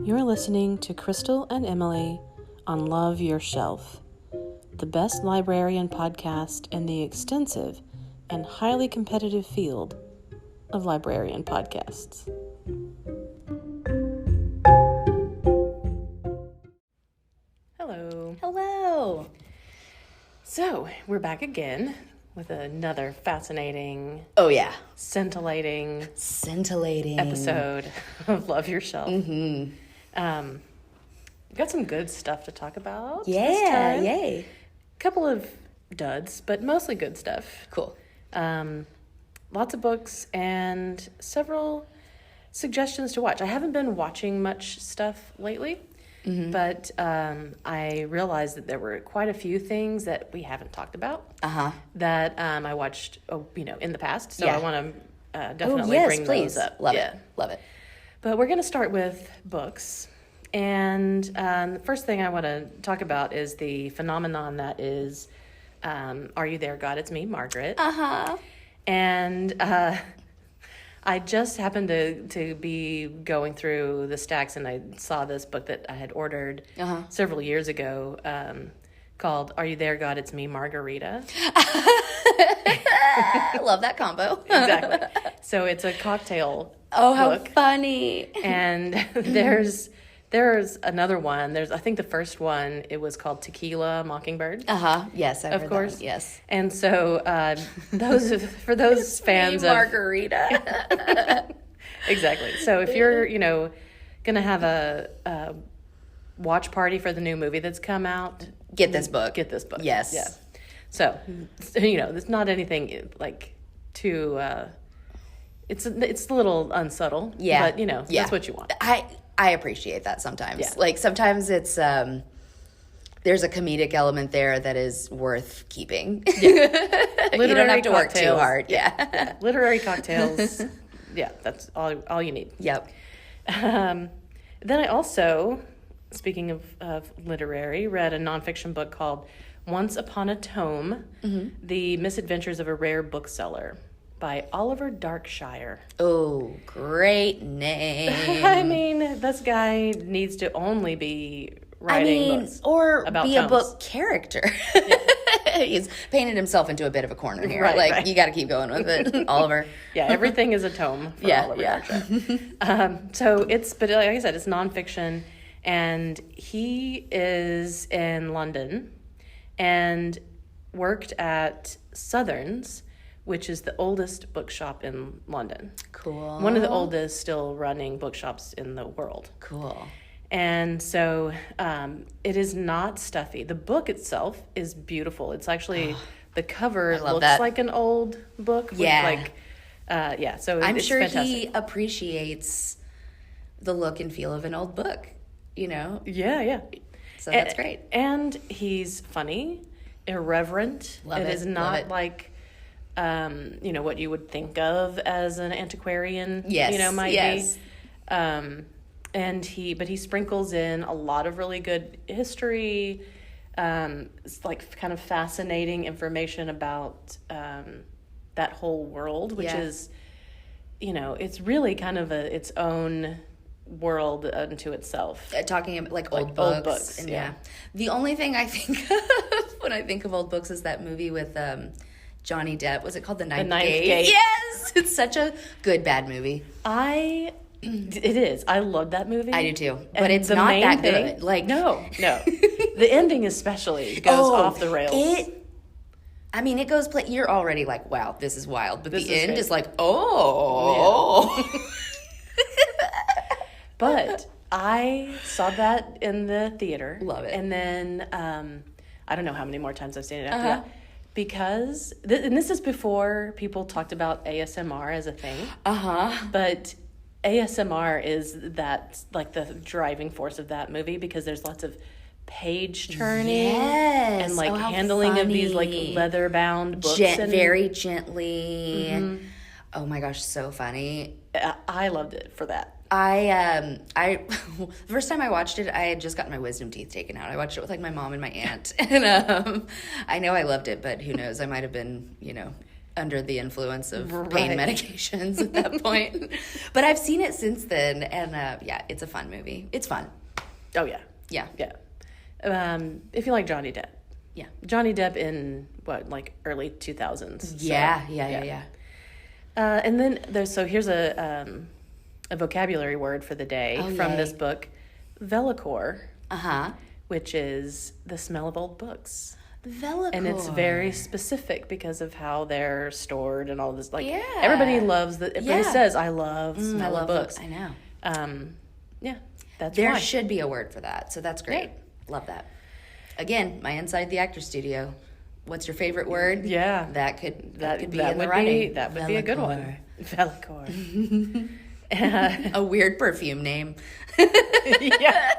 You're listening to Crystal and Emily on Love Your Shelf, the best librarian podcast in the extensive and highly competitive field of librarian podcasts. Hello. Hello. So, we're back again with another fascinating, Scintillating episode of Love Your Shelf. Mm-hmm. Got some good stuff to talk about. Yeah, this time. yay. Couple of duds, but mostly good stuff. Cool. Lots of books and several suggestions to watch. I haven't been watching much stuff lately, but I realized that there were quite a few things that we haven't talked about that I watched, in the past. So I want to definitely bring those up. Love it. But we're going to start with books. And the first thing I want to talk about is the phenomenon that is Are You There, God? It's Me, Margaret. And I just happened to be going through the stacks, and I saw this book that I had ordered several years ago called Are You There, God? It's Me, Margarita. I love that combo. Exactly. So it's a cocktail how book. funny. And there's another one. I think the first one, it was called Tequila Mockingbird. Yes, I've Of heard course. that one. Yes. And so for those fans of Margarita. exactly. So if you're, going to have a watch party for the new movie that's come out, Get this book. Yes. Yeah. So, it's not anything like too it's a little unsubtle. Yeah. But that's what you want. I appreciate that sometimes. Yeah. Like sometimes it's there's a comedic element there that is worth keeping. Yeah. You don't have to work too cocktails. hard. Yeah. Literary cocktails. Yeah, that's all you need. Yep. Then I also, speaking of literary, read a nonfiction book called Once Upon a Tome, The Misadventures of a Rare Bookseller by Oliver Darkshire. Oh, great name. I mean, this guy needs to only be writing books. Or about be tomes. a book character. He's painted himself into a bit of a corner here. Right. You got to keep going with it, Oliver. Yeah, everything is a tome for Oliver Darkshire. But like I said, it's nonfiction, and he is in London and worked at Southerns, which is the oldest bookshop in London. Cool. One of the oldest still running bookshops in the world. Cool. And so it is not stuffy. The book itself is beautiful. It's actually, the cover looks like an old book. Yeah. So I'm it's sure fantastic. he appreciates the look and feel of an old book, Yeah. So that's great. And he's funny, irreverent. Love it. It is not like, what you would think of as an antiquarian, might be. But he sprinkles in a lot of really good history, it's like kind of fascinating information about that whole world, which is, it's really kind of its own world unto itself. Talking about like old books. And the only thing I think of when I think of old books is that movie with Johnny Depp. Was it called The Ninth Gate? Yes! It's such a good, bad movie. It is. I love that movie. I do too. But it's not that good. Like No. The ending especially goes off the rails. It goes you're already like, wow, this is wild. But the end is like, But I saw that in the theater. Love it. And then I don't know how many more times I've seen it after that. Because, and this is before people talked about ASMR as a thing. But ASMR is the driving force of that movie, because there's lots of page turning and handling of these leather bound books. Very gently. Oh my gosh, so funny. I loved it for that. The first time I watched it, I had just gotten my wisdom teeth taken out. I watched it with my mom and my aunt, and I know I loved it, but who knows? I might have been, under the influence of pain medications at that point. But I've seen it since then, and yeah, it's a fun movie. It's fun. Oh, yeah. Yeah. Yeah. If you like Johnny Depp. Yeah. Johnny Depp in, early 2000s. So, yeah. And then here's a vocabulary word for the day from this book, Velocore. Which is the smell of old books. Velocore. And it's very specific because of how they're stored and all this. Everybody loves everybody says, I love smell of books. I know. That's there why. should be a word for that. So that's great. Yeah. Love that. Again, my Inside the Actor Studio. What's your favorite word? Yeah. That could be in the writing. That would be a good one. Velocore. A weird perfume name. Yeah.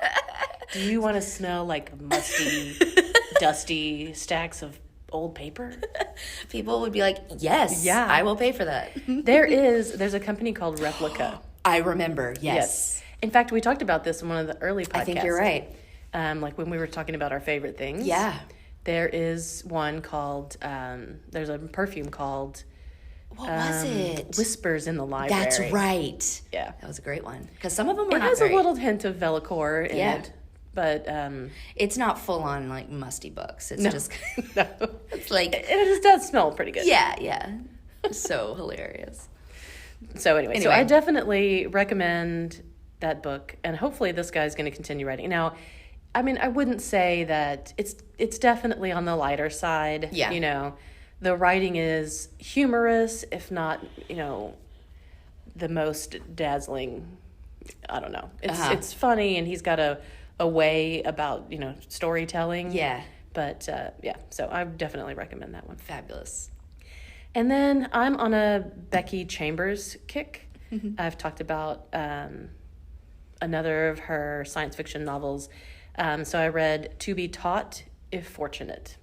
Do you want to smell like musty, dusty stacks of old paper? People would be like, yes, I will pay for that. There's a company called Replica. I remember, yes. In fact, we talked about this in one of the early podcasts. I think you're right. When we were talking about our favorite things. Yeah. There is one called, there's a perfume called... What was it? Whispers in the Library. That's right. Yeah. That was a great one. Because some of them were It has a little hint of Velocore in it. But it's not full on like musty books. It's just it's like it just does smell pretty good. Yeah. So hilarious. So anyway, so I definitely recommend that book, and hopefully this guy's going to continue writing. Now, I mean, I wouldn't say that it's definitely on the lighter side. Yeah. You know, the writing is humorous, if not, the most dazzling. I don't know. It's funny, and he's got a way about, storytelling. Yeah. But, so I definitely recommend that one. Fabulous. And then I'm on a Becky Chambers kick. Mm-hmm. I've talked about another of her science fiction novels. So I read To Be Taught If Fortunate.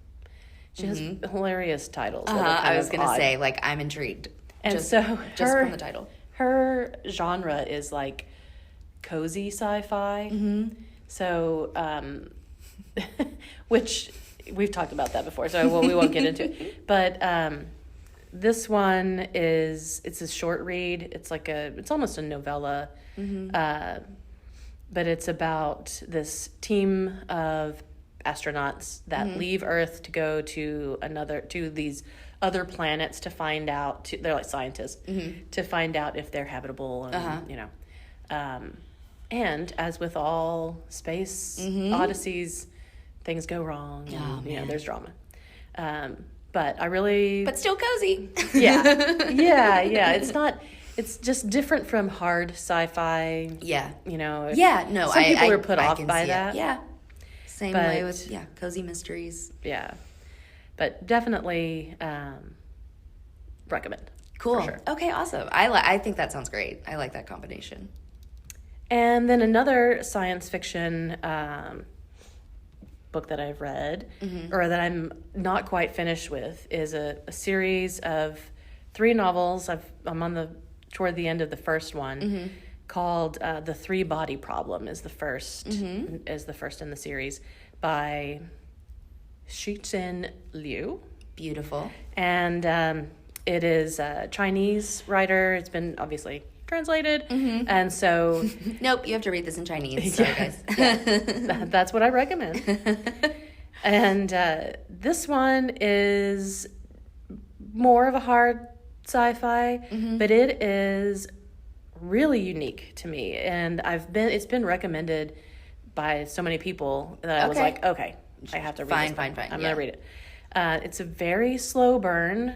She has hilarious titles. I was going to say, I'm intrigued. And just from the title. Her genre is cozy sci-fi. Mm-hmm. So, which we've talked about that before, so we won't get into it. But this one it's a short read. It's almost a novella, but it's about this team of astronauts that leave Earth to go to these other planets to find out. They're like scientists to find out if they're habitable, and and as with all space odysseys, things go wrong. And, there's drama. But still cozy. Yeah. It's just different from hard sci-fi. Yeah. No. Some people are put off by that. Yeah. Same way with cozy mysteries. Yeah. But definitely recommend. Cool. For sure. Okay, awesome. I think that sounds great. I like that combination. And then another science fiction book that I've read, or that I'm not quite finished with, is a series of 3 novels. I'm toward the end of the first one, called The 3-Body Problem is the first in the series, by Cixin Liu. Beautiful. And it is a Chinese writer. It's been obviously translated, and so nope, you have to read this in Chinese. Sorry, guys. That's what I recommend. And this one is more of a hard sci-fi, but it is really unique to me, and it's been recommended by so many people that I was like, okay, I have to read Fine. I'm gonna read it. It's a very slow burn,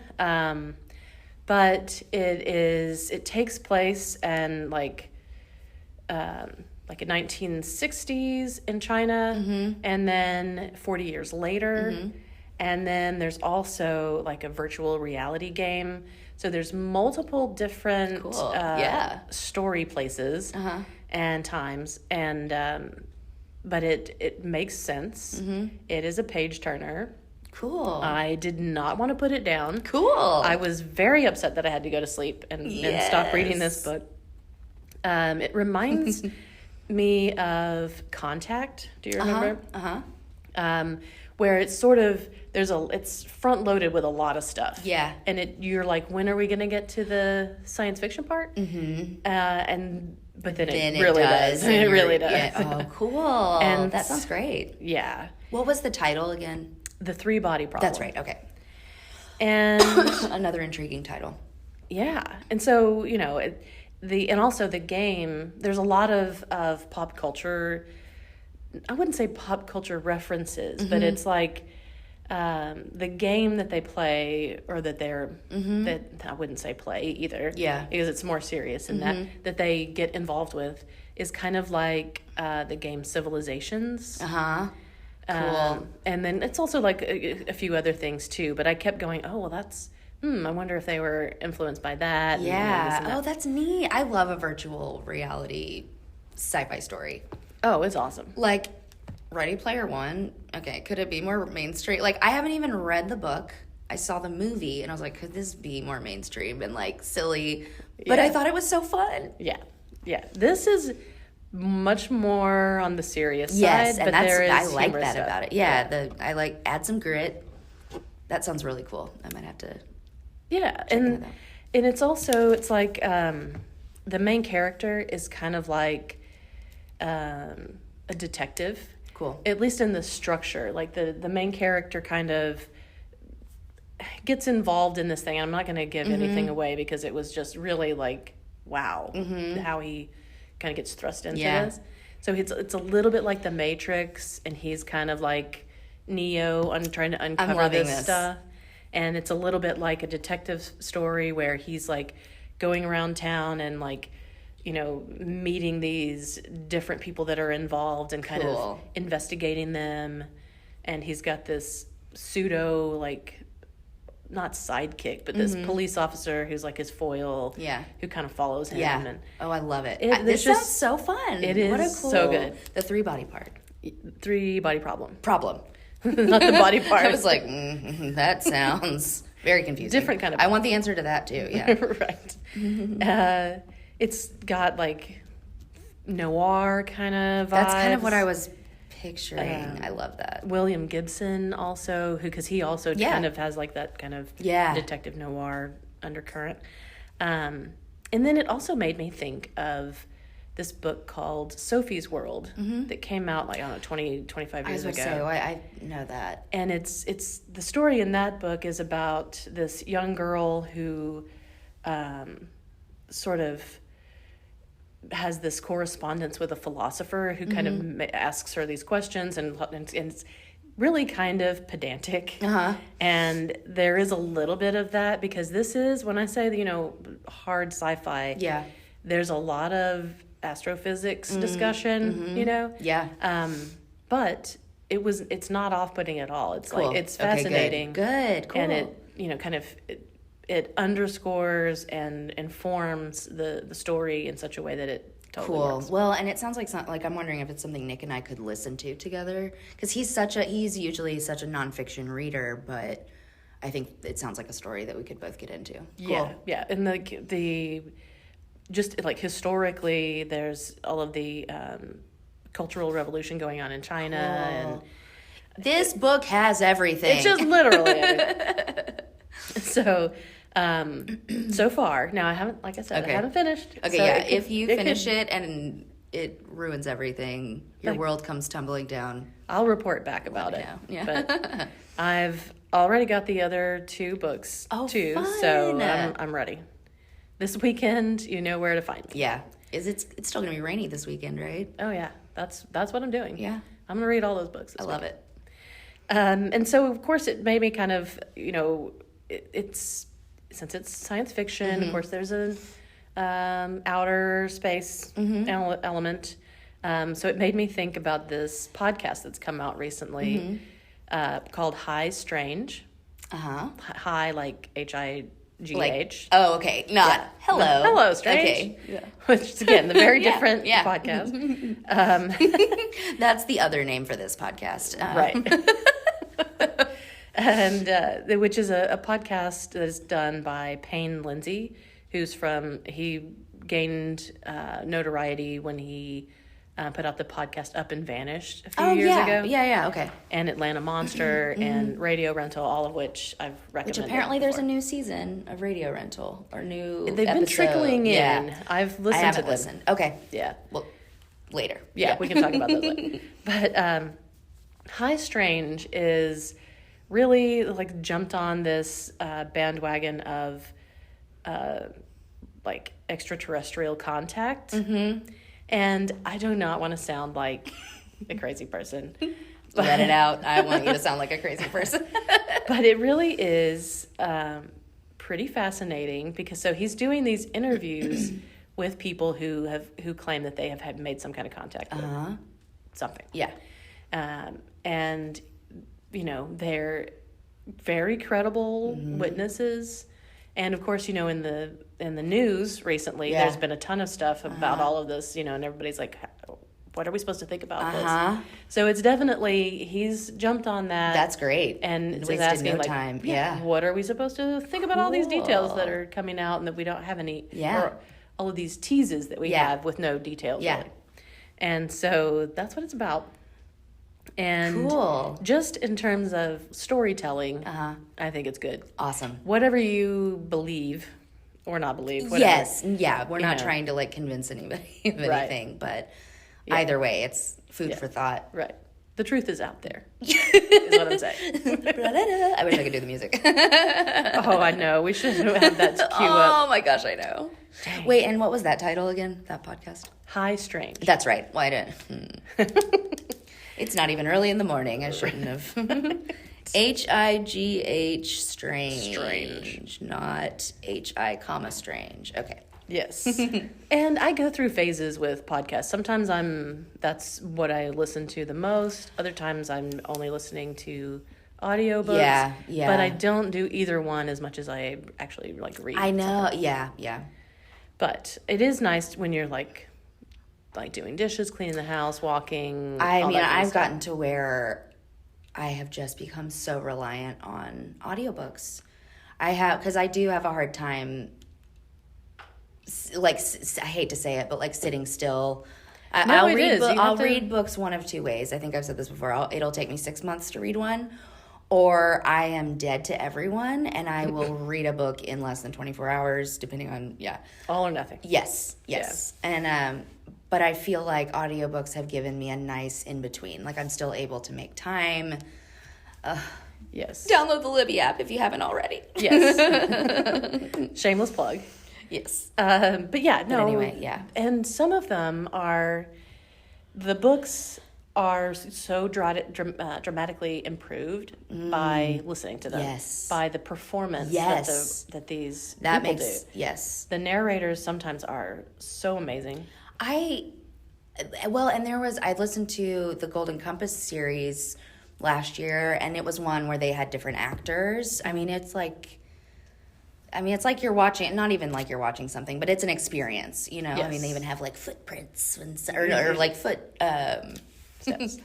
but it takes place in like in 1960s in China, and then 40 years later, and then there's also a virtual reality game. So there's multiple different story places and times, and but it makes sense. It is a page turner. Cool. I did not want to put it down. Cool. I was very upset that I had to go to sleep and stop reading this book. It reminds me of Contact. Do you remember? where it's sort of it's front loaded with a lot of stuff. Yeah. And you're like, when are we going to get to the science fiction part? Mm-hmm. But then it really does. It really does. Yeah. Oh, cool. And that sounds great. Yeah. What was the title again? The 3-Body Problem. That's right. Okay. And another intriguing title. Yeah. And so, and also the game, there's a lot of pop culture, I wouldn't say pop culture references, but it's like the game that they play, or that that I wouldn't say play either. Yeah. Because it's more serious in that they get involved with is kind of like the game Civilizations. Uh-huh. Cool. And then it's also like a few other things too, but I kept going, oh, well, that's, I wonder if they were influenced by that. Yeah. And that's neat. I love a virtual reality sci-fi story. Oh, it's awesome. Like Ready Player One. Okay, could it be more mainstream? Like, I haven't even read the book. I saw the movie and I was like, could this be more mainstream and like silly? But I thought it was so fun. Yeah. Yeah. This is much more on the serious side. Yes, and there is I like that stuff. about it. Yeah, I like add some grit. That sounds really cool. I might have to. Yeah, and it's also, it's like the main character is kind of like a detective. Cool. At least in the structure, like the main character kind of gets involved in this thing. I'm not going to give anything away because it was just really like, wow, how he kind of gets thrust into this. So it's a little bit like The Matrix, and he's kind of like Neo on trying to uncover this stuff. And it's a little bit like a detective story where he's like going around town and like, meeting these different people that are involved and kind of investigating them. And he's got this pseudo, like, not sidekick, but this police officer who's like his foil, who kind of follows him. Yeah. And I love it. This sounds so fun. It is. What a cool, so good. The 3-body part. 3-body problem. Not the body part. I was like, that sounds very confusing. Different kind of. I want the answer to that too. Yeah. Right. It's got like noir kind of vibes. That's kind of what I was picturing. I love that. William Gibson also, because he also kind of has like that kind of detective noir undercurrent. And then it also made me think of this book called Sophie's World that came out like, I don't know, 20, 25 years ago. I know that. And it's the story in that book is about this young girl who sort of has this correspondence with a philosopher who kind of asks her these questions and it's really kind of pedantic. And there is a little bit of that because this is, when I say, hard sci-fi, there's a lot of astrophysics discussion, but it's not off-putting at all. It's like, it's fascinating. Okay, good. Cool. And it, kind of, it underscores and informs the story in such a way that it totally works. Well, and it sounds like I'm wondering if it's something Nick and I could listen to together, because he's usually such a nonfiction reader, but I think it sounds like a story that we could both get into. Cool. Yeah. And the just like historically, there's all of the Cultural Revolution going on in China, and this book has everything. It's just literally everything. So, so far, now I haven't, like I said, I haven't finished. Okay, so if you finish it and it ruins everything, your world comes tumbling down, I'll report back about it. Yeah. But I've already got the other 2 books too, fun. So I'm ready. This weekend, you know where to find me. Yeah. It's still going to be rainy this weekend, right? Oh, yeah. That's what I'm doing. Yeah. I'm going to read all those books this week. Love it. And so, of course, it made me kind of, it's since it's science fiction, of course, there's an outer space element. So it made me think about this podcast that's come out recently called High Strange. High, like H-I-G-H. Okay. Not hello. No, hello, Strange. Okay. Yeah. Which is, again, the very different podcast. That's the other name for this podcast. Right. And which is a podcast that is done by Payne Lindsay, he gained notoriety when he put out the podcast Up and Vanished a few years ago. Yeah, okay. And Atlanta Monster and Radio Rental, all of which I've recommended. Which apparently there's a new season of Radio Rental or new They've been trickling in. Yeah. I've listened to them. I haven't listened. Okay. Yeah. Well, later. Yeah, we can talk about those later. But High Strange is really like jumped on this bandwagon of like extraterrestrial contact. Mm-hmm. And I do not want to sound like a crazy person. Let it out. I want you to sound like a crazy person. But it really is pretty fascinating because so he's doing these interviews with people who claim that they have made some kind of contact with something. Yeah. And, you know, they're very credible witnesses. And of course, you know, in the news recently, there's been a ton of stuff about all of this, you know, and everybody's like, what are we supposed to think about this? So it's definitely, he's jumped on that. That's great. And is asking, no like, time. What are we supposed to think about all these details that are coming out and that we don't have any, or all of these teases that we have with no details. Yeah. Really. And so that's what it's about. And just in terms of storytelling, I think it's good. Awesome. Whatever you believe or not believe. Whatever, yes. Yeah. We're not trying to like convince anybody of anything, but either way, it's food for thought. Right. The truth is out there, is what I'm saying. I wish I could do the music. Oh, I know. We should have that to cue up. Oh my gosh, I know. Dang. Wait, and what was that title again, that podcast? High Strange. That's right. Why didn't... It's not even early in the morning. I shouldn't have. H-I-G-H strange. Not H-I comma strange. Okay. Yes. And I go through phases with podcasts. Sometimes that's what I listen to the most. Other times I'm only listening to audiobooks. Yeah. But I don't do either one as much as I actually like read. I know. Yeah. But it is nice when you're like doing dishes, cleaning the house, walking. I mean, I've gotten to where I have just become so reliant on audiobooks. Because I do have a hard time, like, I hate to say it, but like sitting still. I'll read books one of two ways. I think I've said this before. It'll take me 6 months to read one, or I am dead to everyone and I will read a book in less than 24 hours, depending on, all or nothing. Yes. Yeah. And, but I feel like audiobooks have given me a nice in-between. Like, I'm still able to make time. Yes. Download the Libby app if you haven't already. Yes. Shameless plug. Yes. But yeah, no. But anyway, And some of them the books are so dramatically improved by listening to them. Yes. By the performance that these people do. Yes. The narrators sometimes are so amazing. I listened to the Golden Compass series last year, and it was one where they had different actors. I mean, it's like you're watching, not even like you're watching something, but it's an experience, you know? Yes. I mean, they even have like footprints or like foot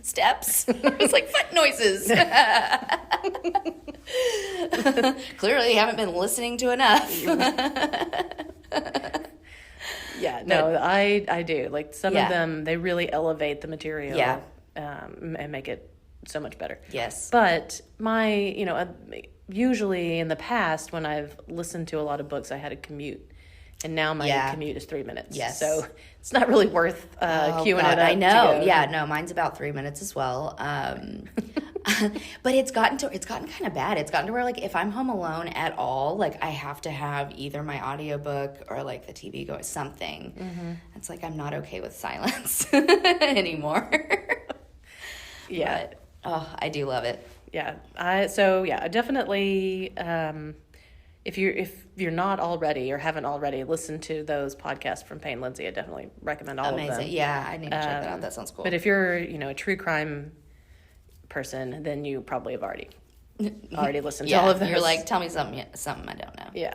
steps. It's like foot noises. Clearly, you haven't been listening to enough. Yeah, no, I do. Like some of them, they really elevate the material and make it so much better. Yes. But usually in the past when I've listened to a lot of books, I had a commute. And now my commute is 3 minutes. Yes. So it's not really worth queuing it up. I know. Yeah, no, mine's about 3 minutes as well. But it's gotten kind of bad. It's gotten to where, like, if I'm home alone at all, like, I have to have either my audiobook or, like, the TV going, something. Mm-hmm. It's like I'm not okay with silence anymore. Yeah. But, I do love it. Yeah. Definitely, if you're not already or haven't already listened to those podcasts from Payne Lindsay, I definitely recommend all of them. Amazing. Yeah, I need to check that out. That sounds cool. But if you're, a true crime person, then you probably have already listened to all of those. You're like, tell me something I don't know. Yeah.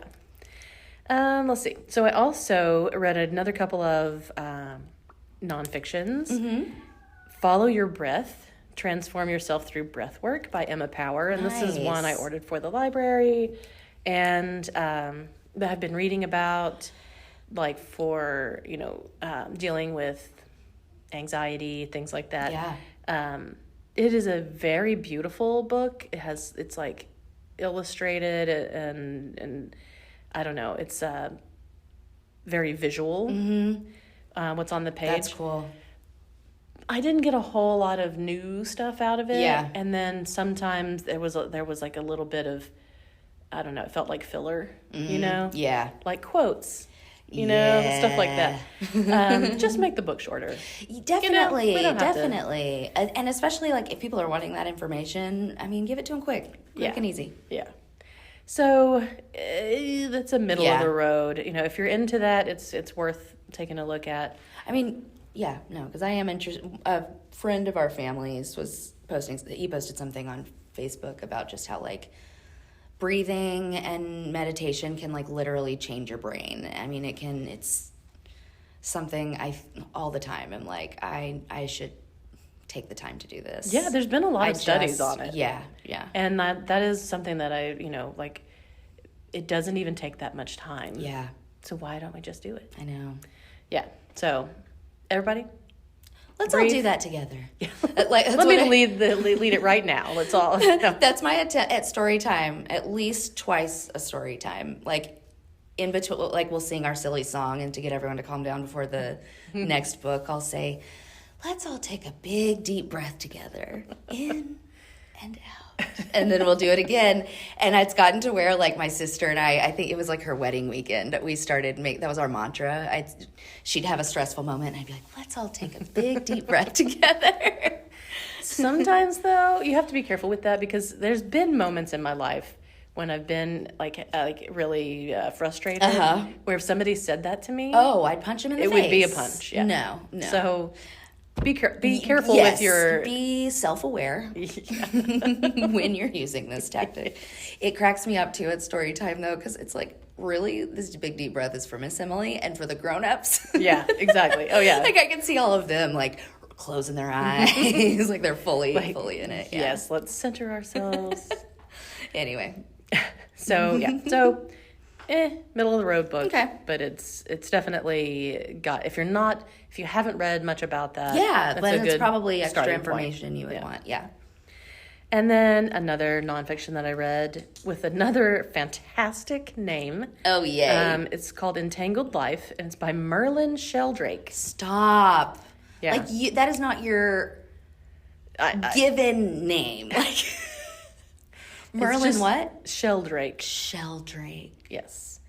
Let's see. So I also read another couple of nonfictions. Mm-hmm. Follow Your Breath, Transform Yourself Through Breath Work by Emma Power. And This is one I ordered for the library and that I've been reading about, like, for, dealing with anxiety, things like that. Yeah. It is a very beautiful book. It's like illustrated and I don't know, it's very visual. What's on the page. That's cool. I didn't get a whole lot of new stuff out of it. Yeah. And then sometimes there was like a little bit of, I don't know, it felt like filler, you know? Yeah. Like quotes, you know, stuff like that. Just make the book shorter. Definitely, definitely. And especially, like, if people are wanting that information, I mean, give it to them quick and easy. Yeah. So that's a middle of the road. You know, if you're into that, it's worth taking a look at. I mean, yeah, no, because I am interested. A friend of our family's he posted something on Facebook about just how, like, breathing and meditation can, like, literally change your brain. I mean, it's something all the time I'm like, I should take the time to do this. Yeah, there's been a lot of studies on it. Yeah. And that is something that I, you know, like, it doesn't even take that much time. Yeah. So why don't we just do it? I know. Yeah. So, everybody, let's all do that together. Yeah. Let me lead it right now. Let's all. That's my attempt at story time. At least twice a story time. Like, in between, like, we'll sing our silly song, and to get everyone to calm down before the next book, I'll say, let's all take a big, deep breath together. In and out. And then we'll do it again. And it's gotten to where, like, my sister and I think it was, like, her wedding weekend, we started that was our mantra. She'd have a stressful moment, and I'd be like, let's all take a big, deep breath together. Sometimes, though, you have to be careful with that, because there's been moments in my life when I've been, like really frustrated, where if somebody said that to me... Oh, I'd punch him in the face. It would be a punch, yeah. No. So... Be careful with your... Be self-aware when you're using this tactic. It cracks me up, too, at story time, though, because it's like, really? This big, deep breath is for Miss Emily and for the grown-ups? Yeah, exactly. Oh, yeah. Like, I can see all of them, like, closing their eyes. Like, they're fully in it. Yeah. Yes, let's center ourselves. Anyway. So, yeah. So... middle of the road book. Okay. But it's definitely got, if you haven't read much about that. Yeah, but it's probably extra information you would want. Yeah. And then another nonfiction that I read with another fantastic name. Oh, yay. It's called Entangled Life, and it's by Merlin Sheldrake. Stop. Yeah. Like, that is not your given name. Like, Merlin what? Sheldrake. Sheldrake. Yes.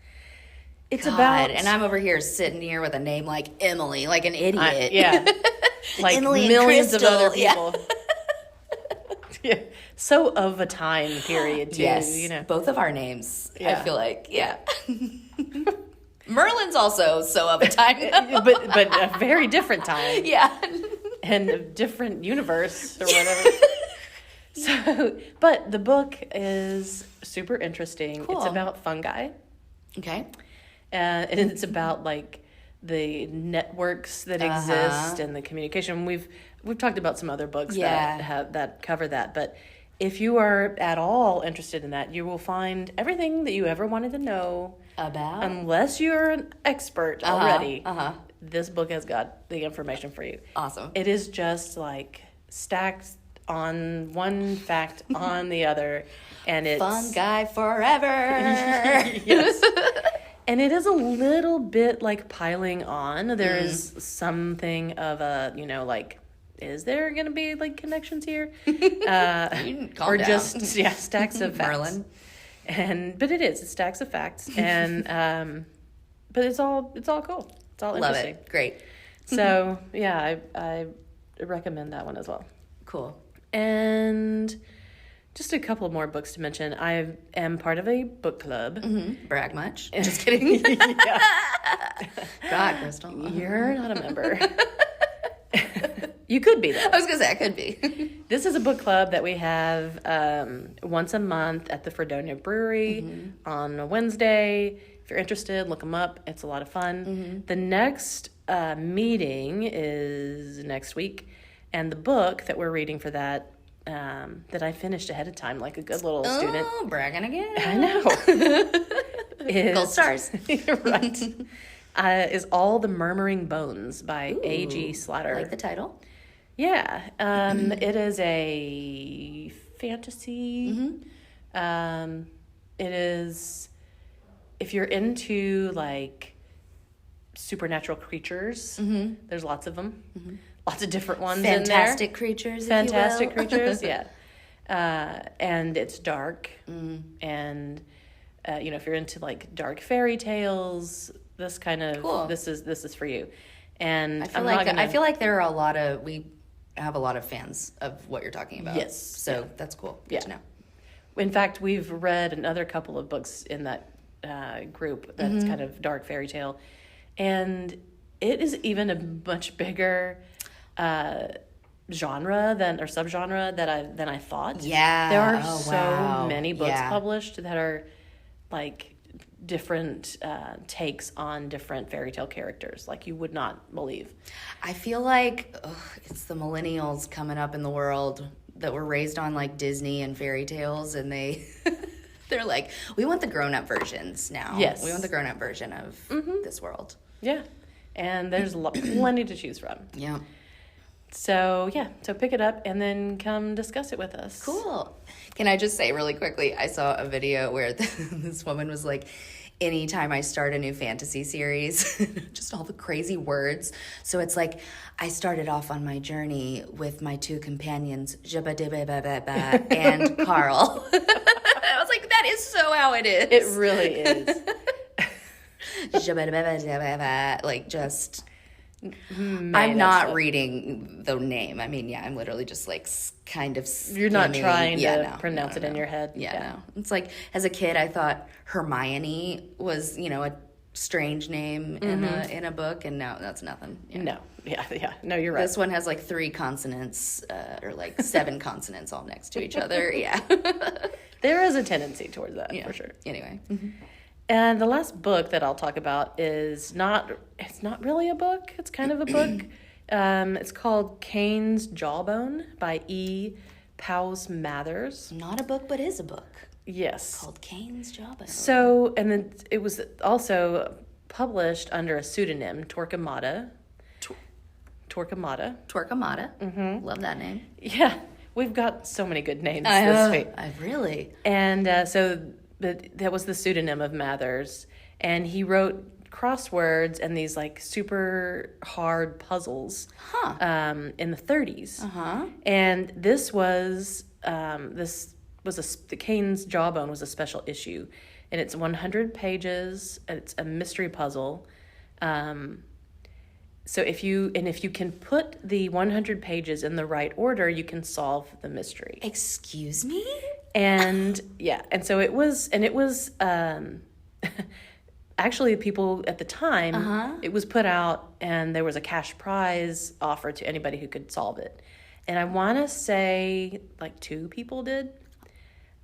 It's God, about... And I'm over here sitting here with a name like Emily, like an idiot. Yeah. Like Emily millions of other yeah. people. Yeah. So of a time period, too. Yes. You know. Both of our names, yeah. I feel like. Yeah. Merlin's also so of a time. but a very different time. Yeah. And a different universe or whatever. So, but the book is super interesting. Cool. It's about fungi. Okay. And it's about, like, the networks that exist and the communication. We've talked about some other books that cover that. But if you are at all interested in that, you will find everything that you ever wanted to know about. Unless you're an expert already. This book has got the information for you. Awesome. It is just, like, stacked on one fact on the other, and it's fungi forever. Yes. And it is a little bit like piling on. There is something of a, you know, like, is there going to be, like, connections here? Calm down. Just stacks of facts. Merlin. But it's stacks of facts, and but it's all cool. It's all Love interesting. it. Great. So yeah, I recommend that one as well. Cool. And just a couple more books to mention. I am part of a book club. Brag much? Just kidding. God, Crystal. You're not a member. You could be, though. I was going to say, I could be. This is a book club that we have once a month at the Fredonia Brewery on a Wednesday. If you're interested, look them up. It's a lot of fun. The next meeting is next week. And the book that we're reading for that I finished ahead of time, like a good little student. Oh, bragging again. I know. Gold stars. Right. is All the Murmuring Bones by A.G. Slatter. I like the title. Yeah. It is a fantasy. It is, if you're into like supernatural creatures, there's lots of them. Lots of different ones Fantastic creatures, Fantastic creatures, yeah. And it's dark. And, if you're into like dark fairy tales, this kind of, cool. This is for you. And I feel like there are we have a lot of fans of what you're talking about. Yes. So that's cool. Good to know. In fact, we've read another couple of books in that group that's kind of dark fairy tale. And it is even a much bigger genre or subgenre than I thought. Yeah. There are so many books published that are like different takes on different fairy tale characters, like you would not believe. I feel like it's the millennials coming up in the world that were raised on like Disney and fairy tales, and they're like, we want the grown-up versions now. Yes. We want the grown-up version of this world. Yeah. And there's plenty to choose from. Yeah. So pick it up and then come discuss it with us. Cool. Can I just say really quickly, I saw a video where this woman was like, anytime I start a new fantasy series, just all the crazy words. So it's like, I started off on my journey with my two companions, Jabba-dibba-ba-ba-ba and Carl. I was like, that is so how it is. It really is. Jabba-dibba-ba-ba-ba, like just... I'm not reading the name. I mean, I'm literally just like kind of skimming. You're not trying to pronounce it in your head. Yeah, no. It's like as a kid, I thought Hermione was, a strange name in a book, and no, that's nothing. Yeah. No, yeah, no, you're right. This one has like 3 consonants or like 7 consonants all next to each other. Yeah, there is a tendency towards that for sure. Anyway. And the last book that I'll talk about it's not really a book. It's kind of a book. It's called Cain's Jawbone by E. Powys Mathers. Not a book, but is a book. Yes. Called Cain's Jawbone. So, and then it was also published under a pseudonym, Torquemada. Torquemada. Mm-hmm. Love that name. Yeah. We've got so many good names this week. Really. And but that was the pseudonym of Mathers, and he wrote crosswords and these like super hard puzzles in the 30s. And this was the Cain's Jawbone was a special issue, and it's 100 pages. And it's a mystery puzzle. So if you can put the 100 pages in the right order, you can solve the mystery. Excuse me? And so it was actually people at the time, it was put out and there was a cash prize offered to anybody who could solve it. And I want to say like 2 people did,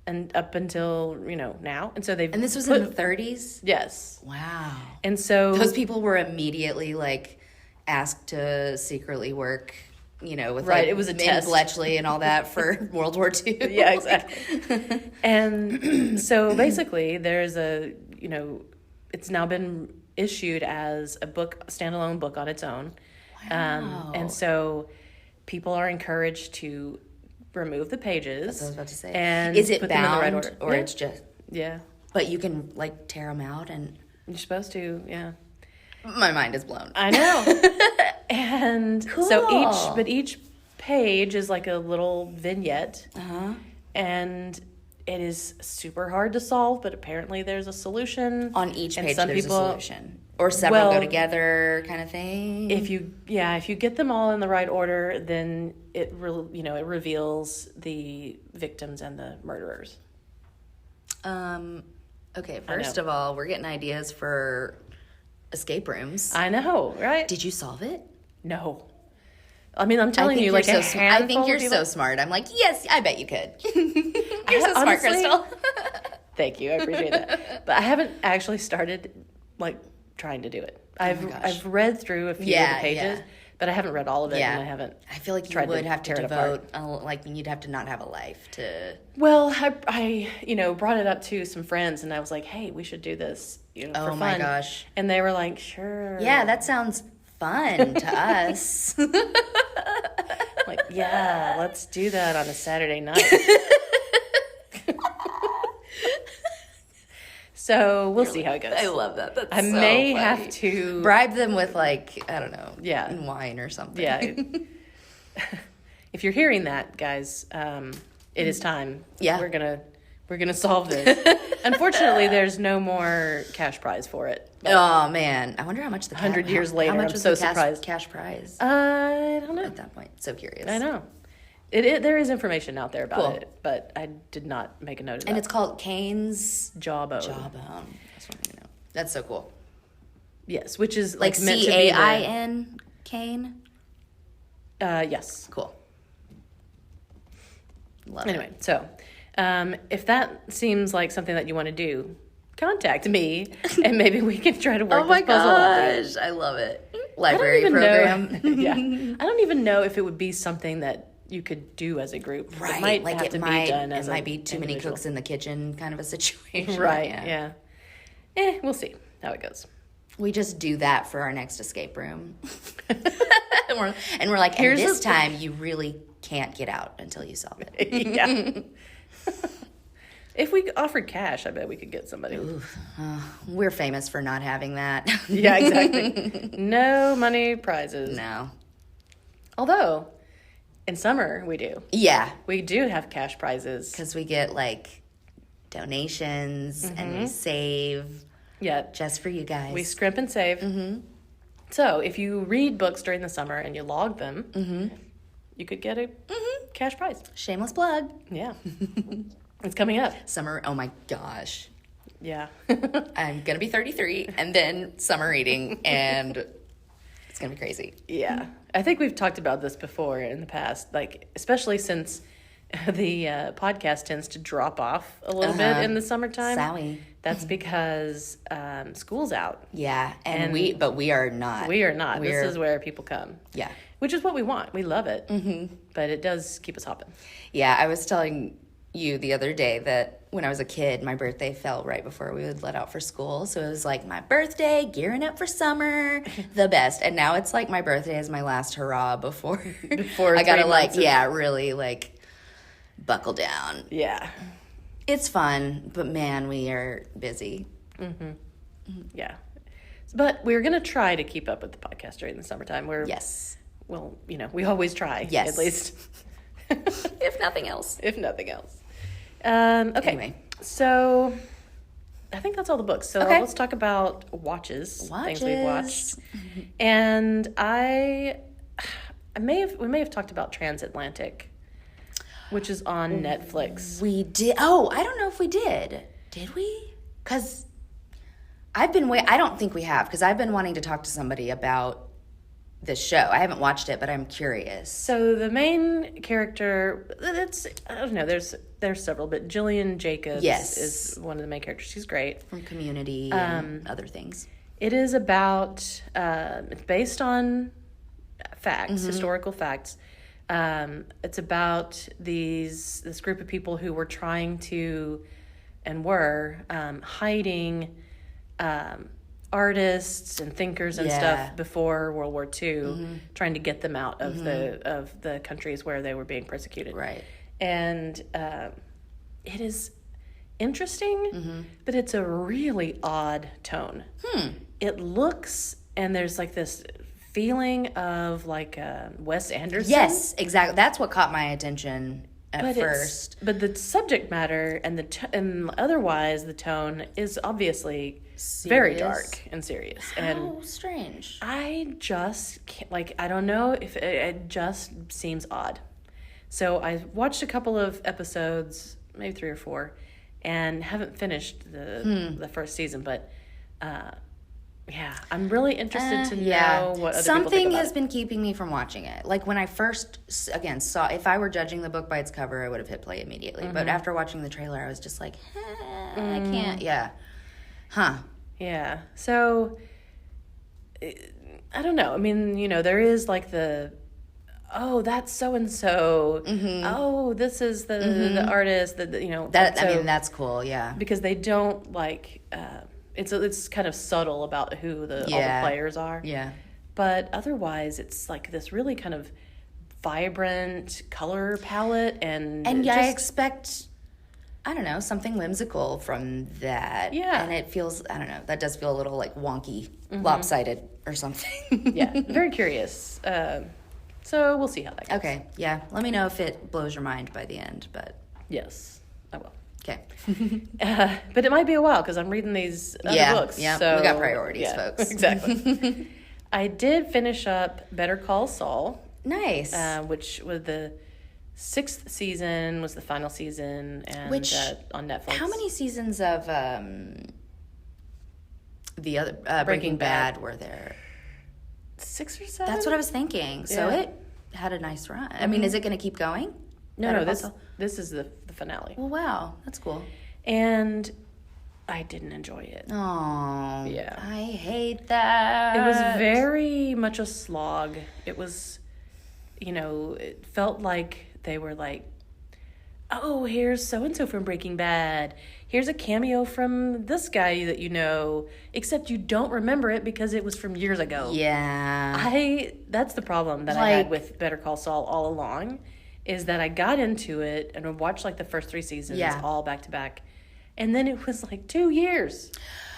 and up until, now. And so And this was in the 30s? Yes. Wow. And so those people were immediately like asked to secretly work, with like it was a test. Bletchley and all that for World War II. Yeah, exactly. And so basically there's it's now been issued as a standalone book on its own. Wow. And so people are encouraged to remove the pages. That's what I was about to say. And is it put bound them in the right order. or it's just... Yeah. But you can like tear them out and... You're supposed to, yeah. My mind is blown. I know. And cool. So each page is like a little vignette. And it is super hard to solve, but apparently there's a solution. On each page there's a solution. Or several go together kind of thing. If you get them all in the right order, then it reveals the victims and the murderers. Okay, first of all, we're getting ideas for escape rooms. I know, right? Did you solve it? No. I mean, I'm telling you, like I think you're so smart. I'm like, yes, I bet you could. You're so smart, Crystal. Thank you, I appreciate that. But I haven't actually started like trying to do it. I've read through a few of the pages, but I haven't read all of it, and I haven't. I feel like you would have to devote, you'd have to not have a life to. Well, I brought it up to some friends, and I was like, hey, we should do this. for fun. Oh my gosh. And they were like, sure. Yeah, that sounds fun to us. Like, yeah, let's do that on a Saturday night. So we'll see how it goes. I love that. That's I so may funny. have to bribe them with, like, I don't know, yeah, wine or something. Yeah. If you're hearing that, guys, it is time. Yeah. We're gonna solve this. Unfortunately, there's no more cash prize for it. Oh man, I wonder how much 100 years later. How much I'm so surprised. Cash prize. I don't know. At that point, so curious. I know. There is information out there about it, but I did not make a note of that. And it's called Cain's Jawbone. That's what I know. That's so cool. Yes, which is like meant to be CAIN, Cain. Yes. Cool. Love anyway, it. So if that seems like something that you want to do, contact me, and maybe we can try to work this puzzle out. Gosh, I love it. Library program. Yeah, I don't even know if it would be something that you could do as a group. Right. It might have to be done as it might be too many cooks in the kitchen kind of a situation. Right. Yeah. We'll see how it goes. We just do that for our next escape room. and we're like, here's this time you really can't get out until you solve it. Yeah. If we offered cash, I bet we could get somebody. We're famous for not having that. Yeah, exactly. No money prizes. No. Although, in summer, we do. Yeah. We do have cash prizes. Because we get, like, donations and we save. Yeah. Just for you guys. We scrimp and save. Mm-hmm. So, if you read books during the summer and you log them, you could get a cash prize. Shameless plug. Yeah. It's coming up. Summer, oh my gosh. Yeah. I'm going to be 33 and then summer reading and it's going to be crazy. Yeah. I think we've talked about this before in the past, like, especially since the podcast tends to drop off a little bit in the summertime. Sorry. That's because school's out. Yeah. But we are not. We are not. This is where people come. Yeah. Which is what we want. We love it. Mm-hmm. But it does keep us hopping. Yeah. I was telling you the other day that when I was a kid, my birthday fell right before we would let out for school. So it was like my birthday, gearing up for summer, the best. And now it's like my birthday is my last hurrah before I gotta really like buckle down. Yeah. It's fun, but man, we are busy. Mm-hmm. Yeah. But we're going to try to keep up with the podcast during the summertime. Yes. Well, we always try. Yes. At least. If nothing else. Okay. Anyway. So I think that's all the books. So let's talk about watches. Things we've watched. And we may have talked about Transatlantic, which is on Netflix. We did. Oh, I don't know if we did. Did we? Because I don't think we have, because I've been wanting to talk to somebody about this show. I haven't watched it, but I'm curious. So the main character, I don't know, there's several, but Gillian Jacobs is one of the main characters. She's great. From Community and other things. It is about, it's based on facts, historical facts. It's about this group of people who were trying to, and were, hiding artists and thinkers and stuff before World War II, trying to get them out of the countries where they were being persecuted. Right. And it is interesting, but it's a really odd tone. It looks, and there's like this feeling of like Wes Anderson. Yes, exactly. That's what caught my attention at first. But the subject matter and otherwise the tone is obviously very dark and serious. How strange. I just can't, I don't know if it just seems odd. So I watched a couple of episodes, maybe 3 or 4, and haven't finished the first season, but yeah, I'm really interested to know what other people think about has been keeping me from watching it. Like when I first, again, saw, if I were judging the book by its cover, I would have hit play immediately. But after watching the trailer, I was just like, I can't. Yeah. Huh. Yeah. So, I don't know. I mean, there is like that's so-and-so. Oh, this is the artist that. I mean, that's cool. Yeah. Because they don't it's kind of subtle about who all the players are. Yeah. But otherwise, it's like this really kind of vibrant color palette, and I expect, I don't know, something whimsical from that. Yeah. And it feels, I don't know, that does feel a little like wonky, lopsided or something. Yeah, very curious. So we'll see how that goes. Okay, yeah. Let me know if it blows your mind by the end, but... Yes, I will. Okay. But it might be a while because I'm reading these other books. Yeah, so, we got priorities, folks. Exactly. I did finish up Better Call Saul. Nice. Which was the 6th season, was the final season, and on Netflix. How many seasons of the other Breaking Bad were there? 6 or 7? That's what I was thinking. So it had a nice run. I mean, is it going to keep going? No, this is the finale. Well, wow. That's cool. And I didn't enjoy it. Oh. Yeah. I hate that. It was very much a slog. It was, it felt like they were like, oh, here's so-and-so from Breaking Bad. Here's a cameo from this guy that you know, except you don't remember it because it was from years ago. Yeah. That's the problem that I had with Better Call Saul all along, is that I got into it and I watched like the first 3 seasons all back to back. And then it was like 2 years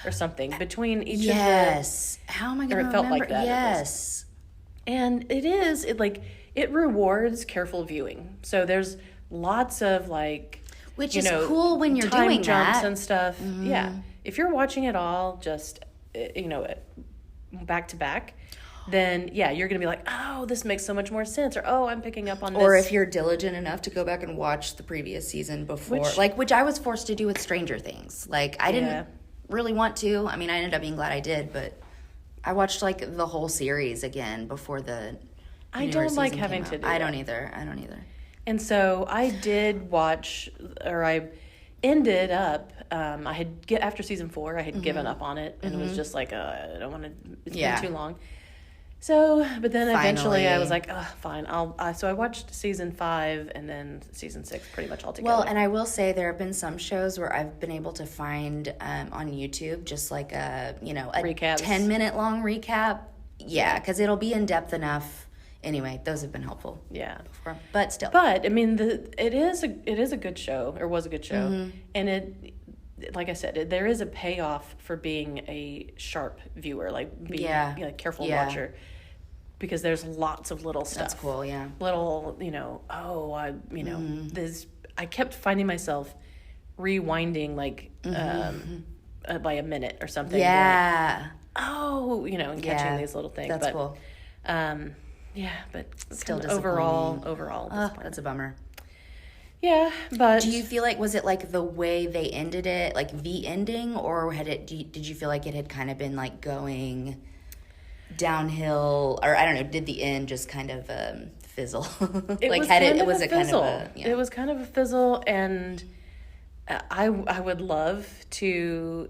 or something between each of the... Yes. How am I going to remember? Or it felt like that. Yes. And it rewards careful viewing. So there's lots of like... Which is cool when you're doing jumps that. And stuff. Mm-hmm. Yeah. If you're watching it all just, back to back, then, you're going to be like, oh, this makes so much more sense. Or, oh, I'm picking up on this. Or if you're diligent enough to go back and watch the previous season before. Which I was forced to do with Stranger Things. Like, I didn't really want to. I mean, I ended up being glad I did. But I watched, like, the whole series again before the I don't like having to do that. I don't either. And so I did watch, or I ended up, after season 4, I had given up on it, and it was just like, I don't want to, it's been too long. So, but then eventually I was like, fine, so I watched season 5 and then season 6 pretty much all together. Well, and I will say there have been some shows where I've been able to find on YouTube just like a 10-minute long recap. Yeah, because it'll be in depth enough. Anyway, those have been helpful. Yeah, before. But still. But I mean, it is a good show, or was a good show, and it, like I said, there is a payoff for being a sharp viewer, like being a careful watcher, because there's lots of little stuff. That's cool. Yeah. Little, I kept finding myself rewinding by a minute or something. Yeah. Like, and catching these little things. That's cool. Yeah, but still overall, that's a bummer. Yeah, but do you feel like, was it like the way they ended it, like the ending, or did you feel like it had kind of been like going downhill, or I don't know, did the end just kind of fizzle? It was kind of a fizzle, and I would love to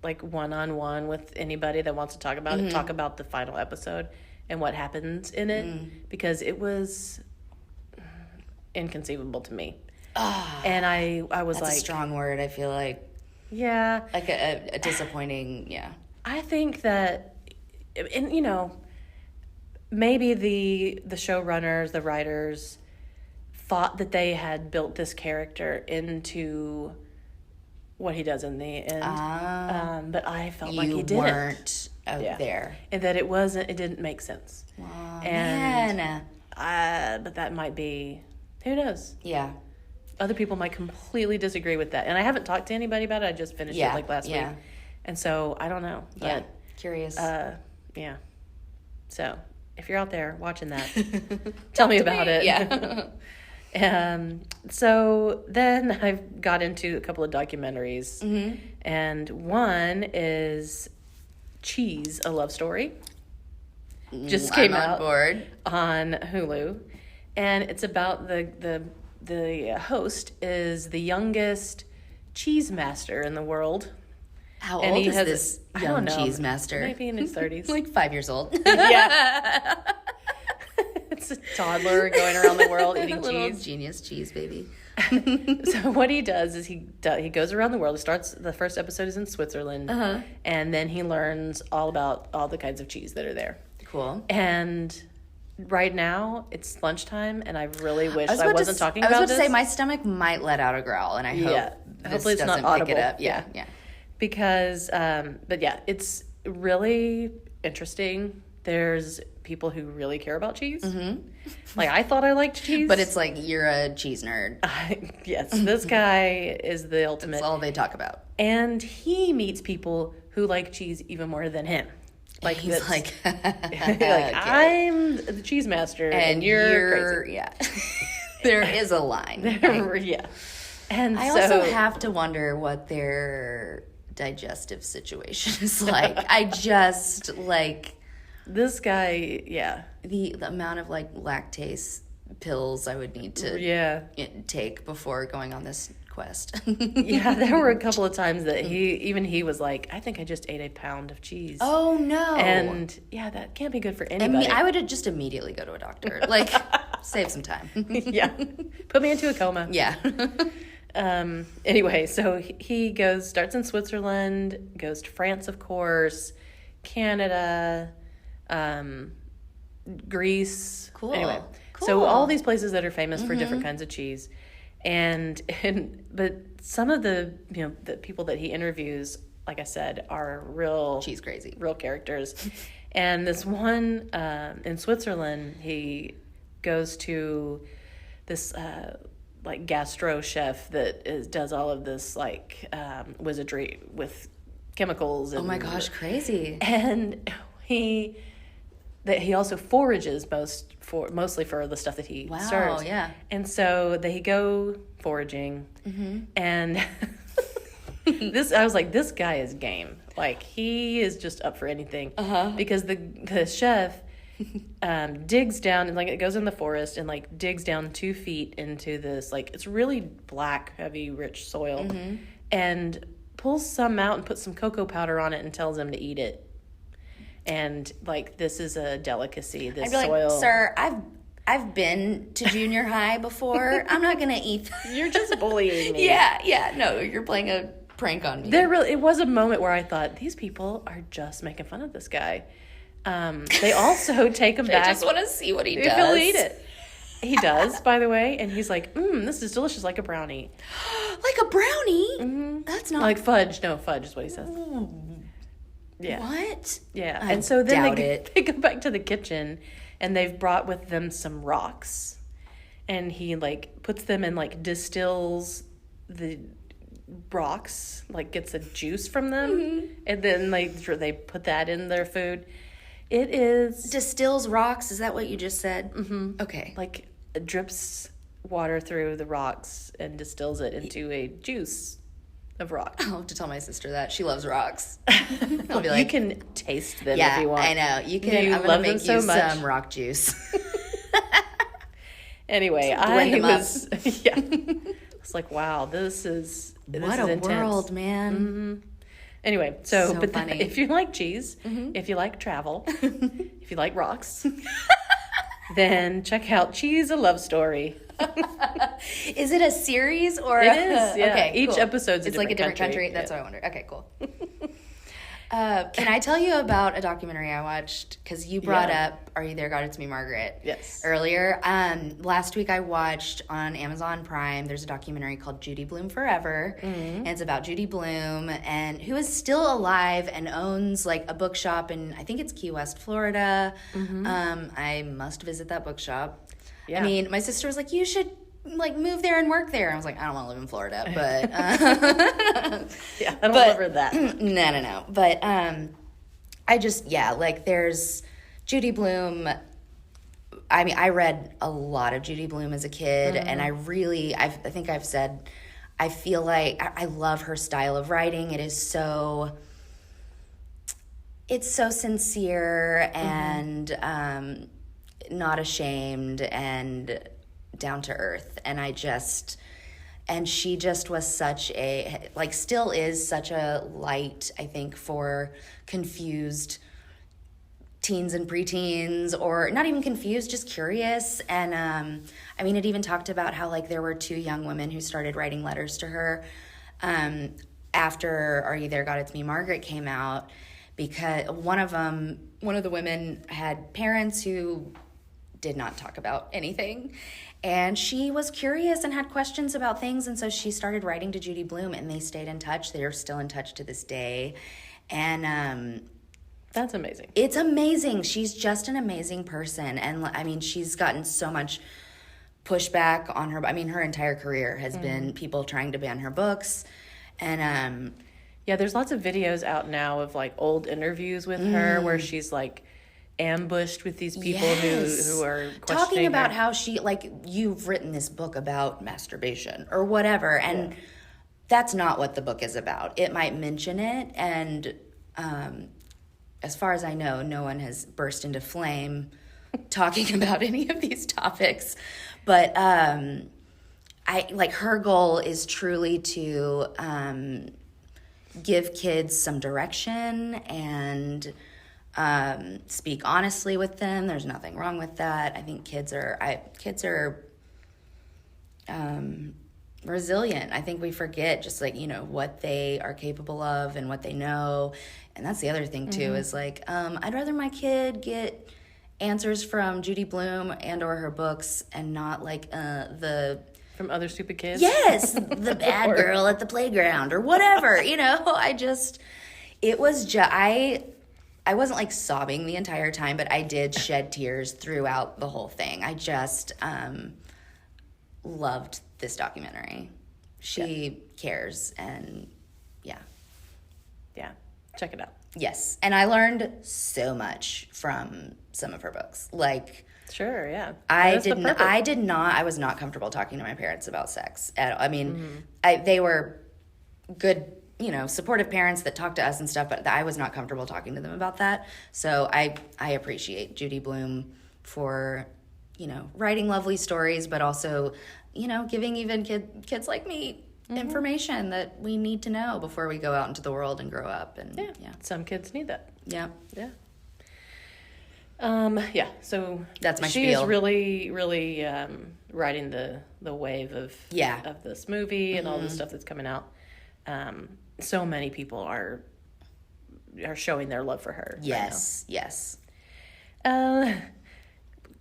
like one-on-one with anybody that wants to talk about it, talk about the final episode and what happens in it, because it was inconceivable to me. And I was that's like... a strong word, I feel like. Yeah. Like a disappointing, I think that, and maybe the showrunners, the writers, thought that they had built this character into what he does in the end. But I felt like he didn't. You weren't there. And that it didn't make sense. Oh, and man. But that might be, who knows? Yeah. Other people might completely disagree with that. And I haven't talked to anybody about it. I just finished it last week. And so I don't know. But, curious. Yeah. So if you're out there watching that, tell me about it. Yeah. So then I've got into a couple of documentaries. And one is Cheese, A Love Story. Just came out board on Hulu. And it's about the host is the youngest cheese master in the world. How old is this young cheese master? Maybe in his 30s. Like 5 years old. Yeah. It's a toddler going around the world eating little cheese. Genius cheese baby. So what he does is he goes around the world. He starts, the first episode is in Switzerland, and then he learns all about all the kinds of cheese that are there. Cool. And right now it's lunchtime, and I really wish I wasn't talking about this. I was about to say my stomach might let out a growl, and I hope hopefully it's not audible. Pick it up. Yeah. Because, but yeah, it's really interesting. There's people who really care about cheese. Like, I thought I liked cheese. But it's like, you're a cheese nerd. Yes, this guy is the ultimate. That's all they talk about. And he meets people who like cheese even more than him. Like, he's like, I'm the cheese master, and you're crazy. Yeah. There is a line. Yeah. And I also have to wonder what their digestive situation is like. I just, like... This guy, the amount of like lactase pills I would need to take before going on this quest. There were a couple of times that he was like, I think I just ate a pound of cheese. Oh no. And that can't be good for anybody. I would just immediately go to a doctor. Like, save some time. Put me into a coma. Anyway, so he starts in Switzerland, goes to France, of course, Canada, Greece. Cool. Anyway, so all these places that are famous for different kinds of cheese, but some of the the people that he interviews, like I said, are real cheese crazy, real characters. And this one in Switzerland, he goes to this like gastro chef that does all of this like wizardry with chemicals. And, oh my gosh, crazy! And he also forages mostly for the stuff that he serves. Yeah. And so they go foraging, and I was like, this guy is game. Like, he is just up for anything. Because the chef digs down, and like it goes in the forest and like digs down 2 feet into this, like, it's really black, heavy, rich soil, and pulls some out and puts some cocoa powder on it and tells him to eat it. And like, this is a delicacy. This soil. Like, sir, I've been to junior high before. I'm not gonna eat that. You're just bullying me. No, you're playing a prank on me. It was a moment where I thought, these people are just making fun of this guy. They also take him back. I just want to see what he does. He'll eat it. He does, by the way, and he's like, this is delicious, like a brownie. Like a brownie? Mm-hmm. That's not... Like fudge. No, fudge is what he says. Yeah. What? Yeah. And so then they go back to the kitchen, and they've brought with them some rocks. And he, like, puts them in, like, distills the rocks, like, gets a juice from them. And then, like, they put that in their food. It is... Distills rocks? Is that what you just said? Mm-hmm. Okay. Like, drips water through the rocks and distills it into a juice of rock. I'll have to tell my sister that. She loves rocks. I'll be like, you can taste them if you want. I know. You can. I'm going to make you some rock juice. Anyway, I was like, wow, this is intense. World, man. Mm-hmm. Anyway, so funny. If you like cheese, if you like travel, if you like rocks, then check out Cheese: A Love Story. Is it a series or it is? Yeah. Okay, each episode's it's like a different country. That's what I wondered. Okay, cool. Can I tell you about a documentary I watched? Because you brought up Are You There, God? It's Me, Margaret. Yes. Earlier. Last week I watched on Amazon Prime, there's a documentary called Judy Blume Forever. And it's about Judy Blume, and who is still alive and owns like a bookshop in, I think it's Key West, Florida. I must visit that bookshop. Yeah. I mean, my sister was like, you should like move there and work there. I was like, I don't want to live in Florida, but yeah, I don't live for that. No. But I just like there's Judy Blume. I mean, I read a lot of Judy Blume as a kid, and I think I've said I feel like I love her style of writing. It's so sincere and not ashamed and down to earth, and she just was such a, like, still is such a light, I think, for confused teens and preteens, or not even confused, just curious. And I mean, it even talked about how like there were 2 young women who started writing letters to her after Are You There, God, It's Me, Margaret came out, because one of the women had parents who did not talk about anything, and she was curious and had questions about things, and so she started writing to Judy Blume, and they stayed in touch. They are still in touch to this day. And that's amazing. It's amazing. She's just an amazing person. And I mean, she's gotten so much pushback on her. I mean, her entire career has been people trying to ban her books. And yeah, there's lots of videos out now of like old interviews with her where she's like ambushed with these people who are talking about how she, like, you've written this book about masturbation or whatever. And that's not what the book is about. It might mention it, and as far as I know, no one has burst into flame talking about any of these topics. But I like, her goal is truly to give kids some direction and speak honestly with them. There's nothing wrong with that. I think kids are resilient. I think we forget just like, you know, what they are capable of and what they know. And that's the other thing too, is like, I'd rather my kid get answers from Judy Blume and or her books and not like from other stupid kids. Yes, the bad girl at the playground or whatever, you know. I wasn't like sobbing the entire time, but I did shed tears throughout the whole thing. I just loved this documentary. She cares, and yeah. Check it out. Yes, and I learned so much from some of her books. Like, sure, yeah. I was not comfortable talking to my parents about sex. I mean, they were good, you know, supportive parents that talked to us and stuff, but I was not comfortable talking to them about that. So I appreciate Judy Blume for, you know, writing lovely stories, but also, you know, giving even kids like me information that we need to know before we go out into the world and grow up. And some kids need that. Yeah. So that's my she spiel. is really, really riding the wave of this movie and all the stuff that's coming out. So many people are showing their love for her. Yes, yes. Kind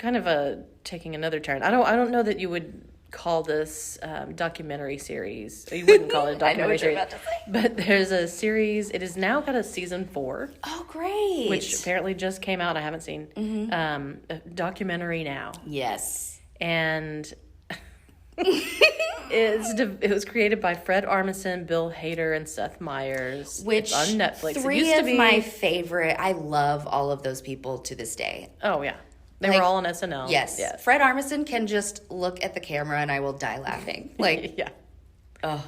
of taking another turn. I don't know that you would call this documentary series. You wouldn't call it a documentary series. I know what you're about to say. But there's a series. It has now got a season 4. Oh, great! Which apparently just came out. I haven't seen. A documentary now. Yes. And it was created by Fred Armisen, Bill Hader, and Seth Meyers. Which it's on Netflix. 3 of my favorite. I love all of those people to this day. Oh yeah. They were all on SNL. Yes. Fred Armisen can just look at the camera and I will die laughing. Like, yeah. Oh.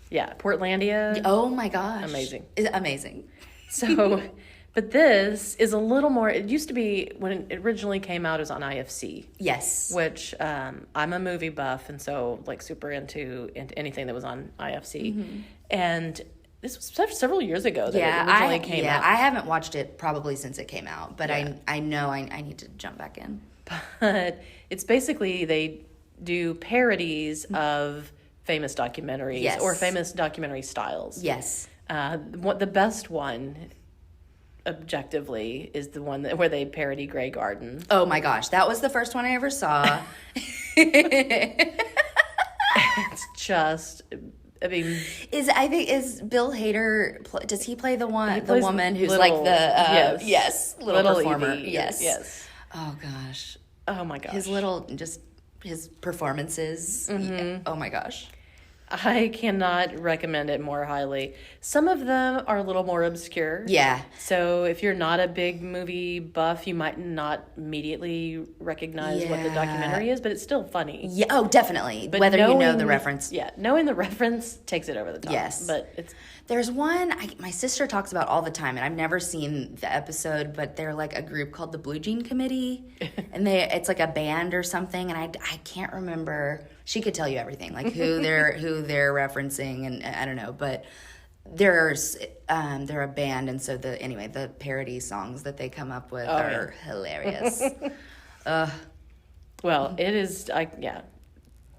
Yeah. Portlandia. Oh my gosh. Amazing. Amazing. So, but this is a little more, it used to be, when it originally came out, it was on IFC. Yes. Which, I'm a movie buff, and so, like, super into anything that was on IFC. And this was several years ago that it originally came out. I haven't watched it probably since it came out, but I know I need to jump back in. But it's basically, they do parodies of famous documentaries or famous documentary styles. Yes. The best one, objectively, is the one where they parody Grey Garden. Oh my gosh, that was the first one I ever saw. It's just... I mean, is Bill Hader? Does he play the woman who's like the little performer? Evie, yes. Oh gosh. Oh my gosh. His performances. Yeah. Oh my gosh. I cannot recommend it more highly. Some of them are a little more obscure. Yeah. So if you're not a big movie buff, you might not immediately recognize what the documentary is, but it's still funny. Yeah. Oh, definitely. But whether you know the reference. Yeah. Knowing the reference takes it over the top. Yes. But there's one my sister talks about all the time, and I've never seen the episode, but they're like a group called the Blue Jean Committee, and it's like a band or something, and I can't remember. She could tell you everything, like who they're referencing, and I don't know, but they're a band, and so the parody songs that they come up with are hilarious. Well, it is,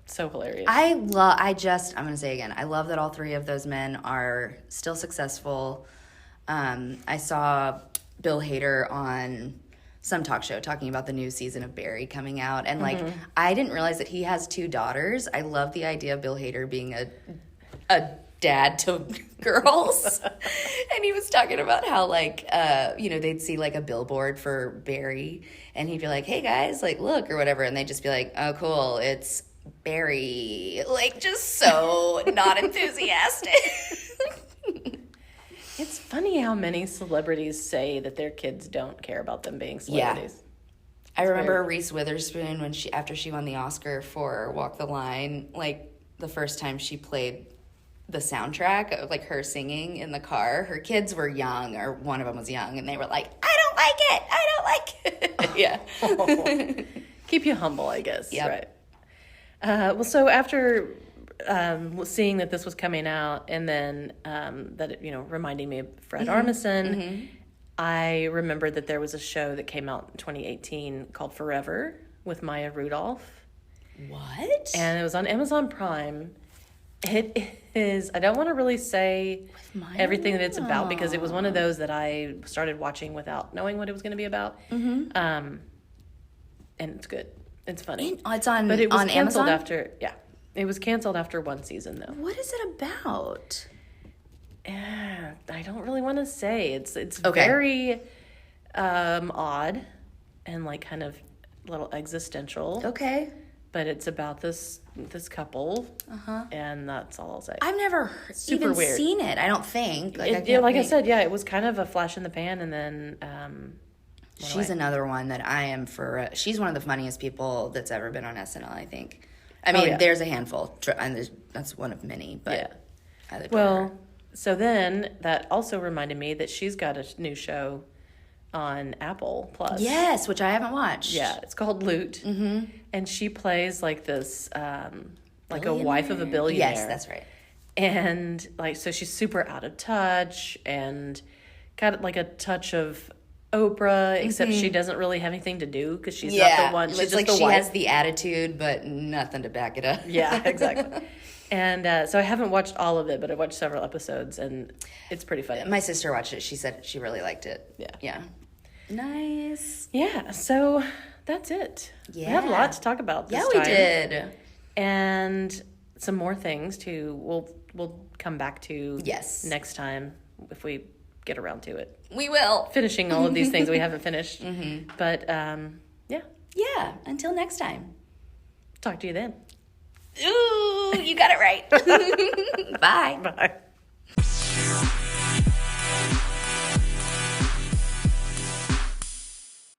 so hilarious. I'm going to say again, I love that all three of those men are still successful. I saw Bill Hader on some talk show talking about the new season of Barry coming out. And I didn't realize that he has 2 daughters. I love the idea of Bill Hader being a dad to girls. And he was talking about how they'd see like a billboard for Barry and he'd be like, hey guys, like look or whatever. And they'd just be like, oh cool, it's Barry. Like just so not enthusiastic. It's funny how many celebrities say that their kids don't care about them being celebrities. Yeah. I remember Reese Witherspoon after she won the Oscar for Walk the Line, like the first time she played the soundtrack of like her singing in the car, her kids were young, or one of them was young, and they were like, I don't like it. Yeah. Oh. Keep you humble, I guess. Yep. Right. Well, so after seeing that this was coming out, and then reminding me of Fred Armisen, I remembered that there was a show that came out in 2018 called Forever with Maya Rudolph. What? And it was on Amazon Prime. It is, I don't want to really say everything that it's about, because it was one of those that I started watching without knowing what it was going to be about. And it's good. It's funny. It's on, but it was on canceled Amazon? It was canceled after 1 season, though. What is it about? I don't really want to say. It's okay. Very odd and like kind of a little existential. Okay. But it's about this couple, and that's all I'll say. I've never even weird. Seen it, I don't think. I said, it was kind of a flash in the pan, and then... she's another one that I am for... she's one of the funniest people that's ever been on SNL, I think. I mean, there's a handful, and that's one of many, but... Yeah. Well, so then that also reminded me that she's got a new show on Apple Plus. Yes, which I haven't watched. Yeah, it's called Loot. Mm-hmm. And she plays like this, like a wife of a billionaire. Yes, that's right. And so she's super out of touch and got like a touch of Oprah, except she doesn't really have anything to do because she's not the one. She's just like the she wife. Has the attitude, but nothing to back it up. Yeah, exactly. And so I haven't watched all of it, but I watched several episodes, and it's pretty funny. My sister watched it. She said she really liked it. Yeah. Nice. Yeah, so that's it. Yeah. We had a lot to talk about this time. Yeah, we did. And some more things, too, we'll come back to next time if we get around to it. We will. Finishing all of these things we haven't finished. But, yeah. Yeah, until next time. Talk to you then. Ooh, you got it right. Bye. Bye.